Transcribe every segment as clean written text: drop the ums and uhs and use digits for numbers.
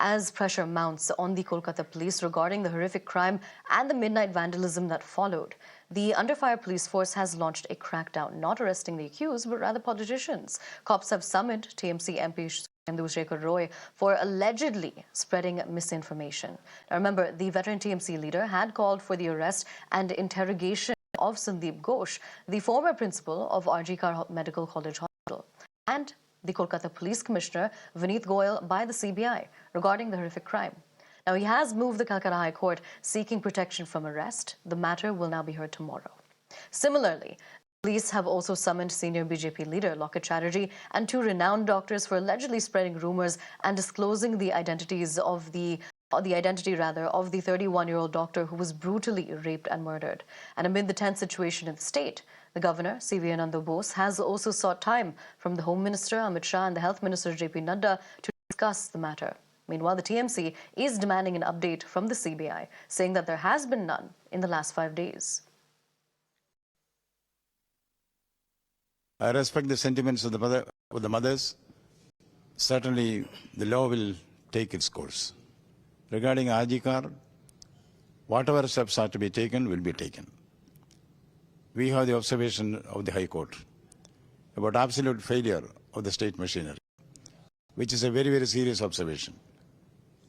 as pressure mounts on the Kolkata police regarding the horrific crime and the midnight vandalism that followed. The Under Fire police force has launched a crackdown, not arresting the accused, but rather politicians. Cops have summoned TMC MP Suvendu Shekhar Roy for allegedly spreading misinformation. Now remember, the veteran TMC leader had called for the arrest and interrogation of Sandeep Ghosh, the former principal of RG Kar Medical College Hospital, and the Kolkata Police Commissioner Vineet Goyal by the CBI regarding the horrific crime. Now, he has moved the Calcutta High Court seeking protection from arrest. The matter will now be heard tomorrow. Similarly, police have also summoned senior BJP leader Loket Chatterjee and two renowned doctors for allegedly spreading rumors and disclosing the identities of the identity of the 31-year-old doctor who was brutally raped and murdered. And amid the tense situation in the state, the governor, C.V. Ananda Bose, has also sought time from the Home Minister Amit Shah and the Health Minister J.P. Nadda to discuss the matter. Meanwhile, the TMC is demanding an update from the CBI, saying that there has been none in the last 5 days. I respect the sentiments of the mothers. Certainly, the law will take its course. Regarding RG Kar, whatever steps are to be taken will be taken. We have the observation of the High Court about absolute failure of the state machinery, which is a very, very serious observation.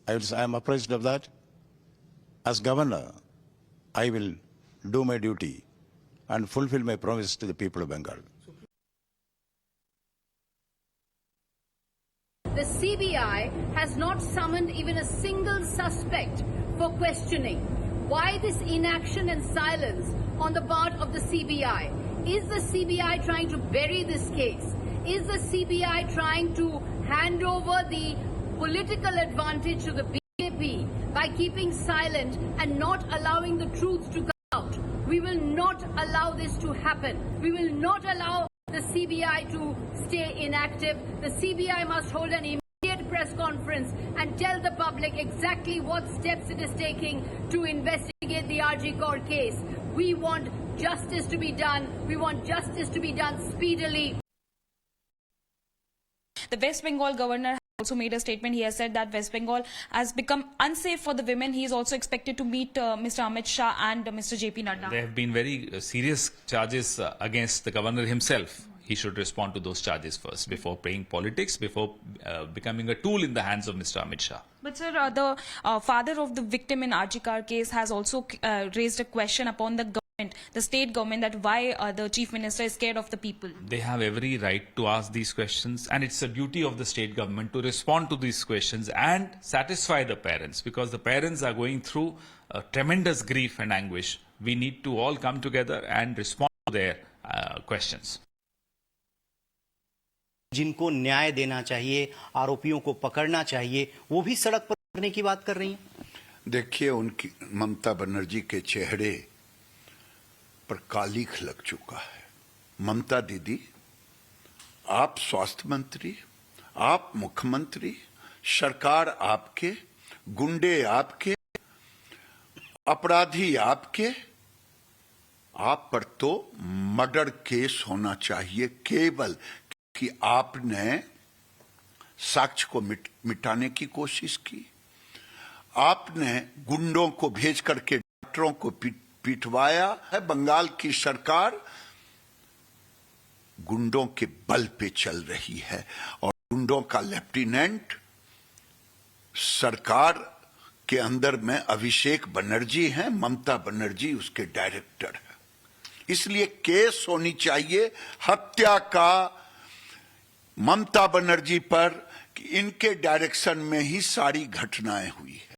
I am apprised of that. As governor, I will do my duty and fulfill my promise to the people of Bengal. The CBI has not summoned even a single suspect for questioning. Why this inaction and silence on the part of the CBI? Is the CBI trying to bury this case? Is the CBI trying to hand over the political advantage to the BJP by keeping silent and not allowing the truth to come out? We will not allow this to happen. We will not allow the CBI to stay inactive. The CBI must hold an immediate press conference and tell the public exactly what steps it is taking to investigate the RG Kar case. We want justice to be done. We want justice to be done speedily. The West Bengal governor also made a statement. He has said that West Bengal has become unsafe for the women. He is also expected to meet Mr. Amit Shah and Mr. J.P. Nadda. There have been very serious charges against the governor himself. He should respond to those charges first before playing politics, before becoming a tool in the hands of Mr. Amit Shah. But sir, the father of the victim in RG Kar case has also raised a question upon the government, the state government, that why the chief minister is scared of the people. They have every right to ask these questions, and it's a duty of the state government to respond to these questions and satisfy the parents, because the parents are going through tremendous grief and anguish. We need to all come together and respond to their questions. जिनको न्याय देना चाहिए, आरोपियों को पकड़ना चाहिए, वो भी सड़क पर उतरने की बात कर रही हैं। देखिए, उनकी ममता बनर्जी के चेहरे पर कालिख लग चुका है। ममता दीदी, आप स्वास्थ्य मंत्री, आप मुख्यमंत्री, सरकार आपके, गुंडे आपके, अपराधी आपके, आप पर तो मर्डर केस होना चाहिए, केवल कि आपने साक्ष्य को मिटाने की कोशिश की। आपने गुंडों को भेज करके डॉक्टरों को पिटवाया है। बंगाल की सरकार गुंडों के बल पे चल रही है और गुंडों का लेफ्टिनेंट सरकार के अंदर में अभिषेक बनर्जी हैं, ममता बनर्जी उसके डायरेक्टर है। इसलिए केस होनी चाहिए हत्या का ममता बनर्जी पर, कि इनके डायरेक्शन में ही सारी घटनाएं हुई है।